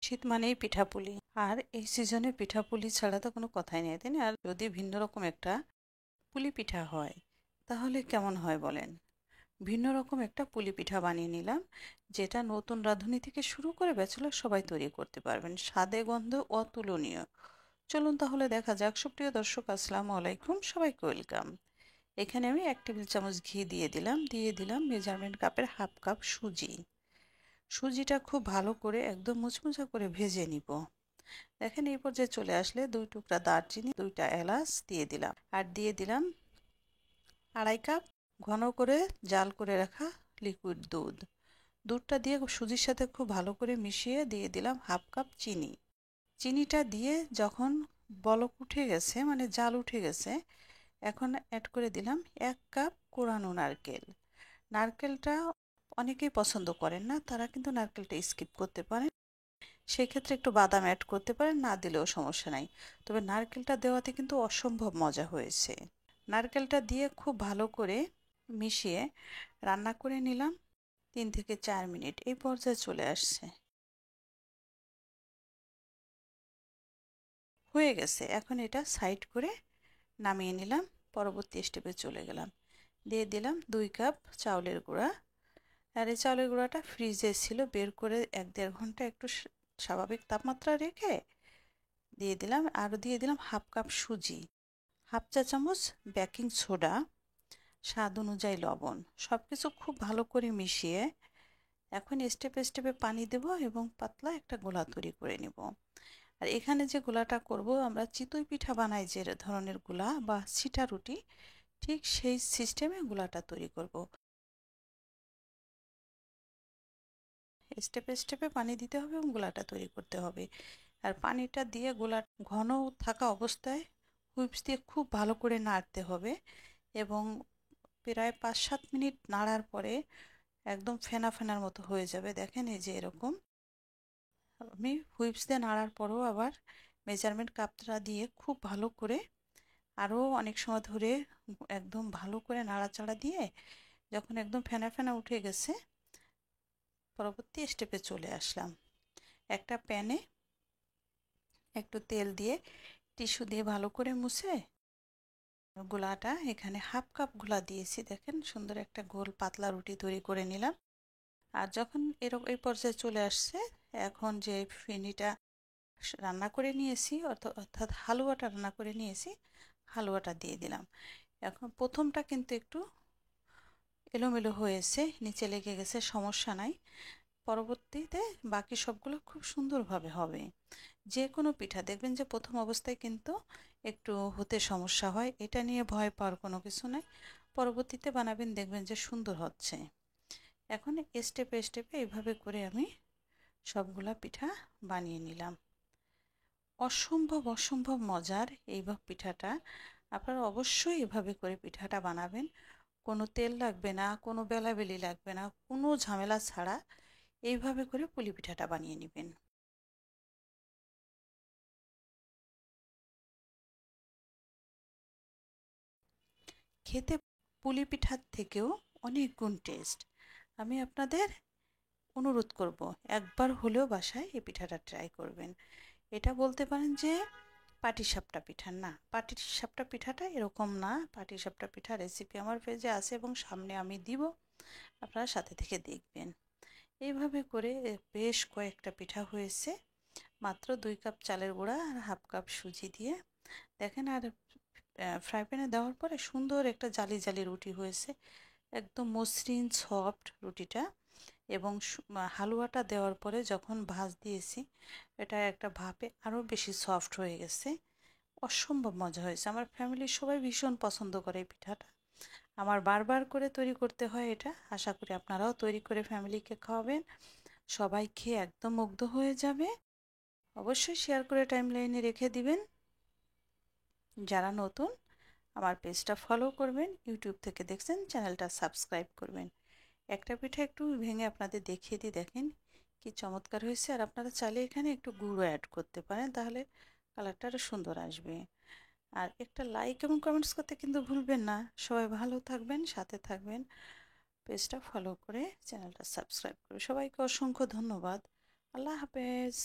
শীত মানেই পিঠাপুলি, আর এই সিজনে পিঠাপুলি ছাড়া তো কোনো কথাই নেই, তাই না? আর যদি ভিন্ন রকম একটা পুলি পিঠা হয় তাহলে কেমন হয় বলেন? ভিন্ন রকম একটা পুলি পিঠা বানিয়ে নিলাম, যেটা নতুন রাঁধুনি থেকে শুরু করে ব্যাচেলর সবাই তৈরি করতে পারবেন। স্বাদে গন্ধ অতুলনীয়। চলুন তাহলে দেখা যাক। সুপ্রিয় দর্শক, আসসালামু আলাইকুম, সবাইকে ওয়েলকাম। এখানে আমি 1 টেবিল চামচ ঘি দিয়ে দিলাম মেজারমেন্ট কাপের হাফ কাপ সুজি। সুজিটা খুব ভালো করে একদম মুচমুচা করে ভেজে নিব। দেখেন এই পর্যায়ে চলে আসলে 2 টুকরা দারচিনি, 2টা এলাচ দিয়ে দিলাম, আর দিয়ে দিলাম 1/2 কাপ ঘন করে জাল করে রাখা লিকুইড দুধ। দুধটা দিয়ে সুজির সাথে খুব ভালো করে মিশিয়ে দিয়ে দিলাম হাফ কাপ চিনি। চিনিটা দিয়ে যখন বলক উঠে গেছে, মানে জাল উঠে গেছে, এখন অ্যাড করে দিলাম 1 কাপ কোরানো নারকেল। নারকেলটা অনেকেই পছন্দ করেন না, তারা কিন্তু নারকেলটা স্কিপ করতে পারেন। সেক্ষেত্রে একটু বাদাম অ্যাড করতে পারেন, না দিলেও সমস্যা নাই। তবে নারকেলটা দেওয়াতে কিন্তু অসম্ভব মজা হয়েছে। নারকেলটা দিয়ে খুব ভালো করে মিশিয়ে রান্না করে নিলাম 3 থেকে 4 মিনিট। এই পর্যায়ে চলে আসছে, হয়ে গেছে। এখন এটা সাইড করে নামিয়ে নিলাম। পরবর্তী স্টেপে চলে গেলাম। দিয়ে দিলাম 2 কাপ চাউলের গুঁড়া। আর এই চাউলের গুঁড়াটা ফ্রিজে ছিল, বের করে 1-1.5 ঘন্টা একটু স্বাভাবিক তাপমাত্রা রেখে দিয়ে দিলাম। আরও দিয়ে দিলাম হাফ কাপ সুজি, হাফ চা চামচ বেকিং সোডা, স্বাদ অনুযায়ী লবণ। সব কিছু খুব ভালো করে মিশিয়ে এখন স্টেপে স্টেপে পানি দেব এবং পাতলা একটা গোলা তৈরি করে নেব। আর এখানে যে গোলাটা করব, আমরা চিতই পিঠা বানাই যে ধরনের গোলা বা সিটা রুটি, ঠিক সেই সিস্টেমে গোলাটা তৈরি করব। স্টেপে স্টেপে পানি দিতে হবে এবং গোলাটা তৈরি করতে হবে। আর পানিটা দিয়ে গোলা ঘন থাকা অবস্থায় হুইপস দিয়ে খুব ভালো করে নাড়তে হবে, এবং প্রায় 5-7 মিনিট নাড়ার পরে একদম ফেনা ফেনার মতো হয়ে যাবে। দেখেন এই যে এরকম। আমি হুইপস দিয়ে নাড়ার পরেও আবার মেজারমেন্ট কাপটা দিয়ে খুব ভালো করে আরও অনেক সময় ধরে একদম ভালো করে নাড়াচাড়া দিয়ে যখন একদম ফেনা ফেনা উঠে গেছে, পরবর্তী স্টেপে চলে আসলাম। একটা প্যানে একটু তেল দিয়ে টিস্যু দিয়ে ভালো করে মুছে গোলাটা, এখানে হাফ কাপ গোলা দিয়েছি। দেখেন সুন্দর একটা গোল পাতলা রুটি তৈরি করে নিলাম। আর যখন এরকম এই পর্যায়ে চলে আসছে, এখন যে ফেনিটা রান্না করে নিয়েছি, অর্থাৎ হালুয়াটা রান্না করে নিয়েছি, হালুয়াটা দিয়ে দিলাম। এখন প্রথমটা কিন্তু একটু এলোমেলো হয়েছে, নিচে লেগে গেছে, সমস্যা নাই। পরবর্তীতে বাকি সবগুলো খুব সুন্দরভাবে হবে। যে কোনো পিঠা দেখবেন যে প্রথম অবস্থায় কিন্তু একটু হতে সমস্যা হয়, এটা নিয়ে ভয় পাওয়ার কোনো কিছু নাই। পরবর্তীতে বানাবেন, দেখবেন যে সুন্দর হচ্ছে। এখন স্টেপে স্টেপে এইভাবে করে আমি সবগুলা পিঠা বানিয়ে নিলাম। অসম্ভব অসম্ভব মজার এই পিঠাটা। আপনারা অবশ্যই এভাবে করে পিঠাটা বানাবেন। কোনো তেল লাগবে না, কোনো বেলাবেলি লাগবে না, কোনো ঝামেলা ছাড়া এইভাবে করে পুলি পিঠাটা বানিয়ে নেবেন। খেতে পুলি পিঠার থেকেও অনেক গুণ টেস্ট। আমি আপনাদের অনুরোধ করব, একবার হলেও বাসায় এই পিঠাটা ট্রাই করবেন। এটা বলতে পারেন যে পাটিসাপটা পিঠা না। পাটিসাপটা পিঠাটা এরকম না। পাটিসাপটা পিঠা রেসিপি আমার পেজে আছে এবং সামনে আমি দিব, আপনারা সাথে থেকে দেখবেন। এইভাবে করে বেশ কয়েকটা পিঠা হয়েছে, মাত্র 2 কাপ চালের গুঁড়া আর হাফ কাপ সুজি দিয়ে। দেখেন, আর ফ্রাই প্যানে দেওয়ার পরে সুন্দর একটা জালি জালি রুটি হয়েছে, একদম মসৃণ সফট রুটিটা। এবং হালুয়াটা দেওয়ার পরে যখন ভাঁজ দিয়েছি, এটা একটা ভাপে আরও বেশি সফট হয়ে গেছে। অসম্ভব মজা হয়েছে। আমার ফ্যামিলির সবাই ভীষণ পছন্দ করে এই পিঠাটা। আমার বারবার করে তৈরি করতে হয় এটা। আশা করি আপনারাও তৈরি করে ফ্যামিলিকে খাওয়াবেন, সবাই খেয়ে একদম মুগ্ধ হয়ে যাবে। অবশ্যই শেয়ার করে টাইমলাইনে রেখে দিবেন। যারা নতুন, আমার পেজটা ফলো করবেন। ইউটিউব থেকে দেখছেন, চ্যানেলটা সাবস্ক্রাইব করবেন। একটা পিঠা একটু ভেঙে আপনাদের দেখিয়ে দিই, দেখেন কি চমৎকার হয়েছে। আর আপনারা চাইলে এখানে একটু গুঁড়ো অ্যাড করতে পারেন, তাহলে কালারটা আরও সুন্দর আসবে। আর একটা লাইক এবং কমেন্টস করতে কিন্তু ভুলবেন না। সবাই ভালো থাকবেন, সাথে থাকবেন, পেজটা ফলো করে চ্যানেলটা সাবস্ক্রাইব করে। সবাইকে অসংখ্য ধন্যবাদ। আল্লাহ হাফেজ।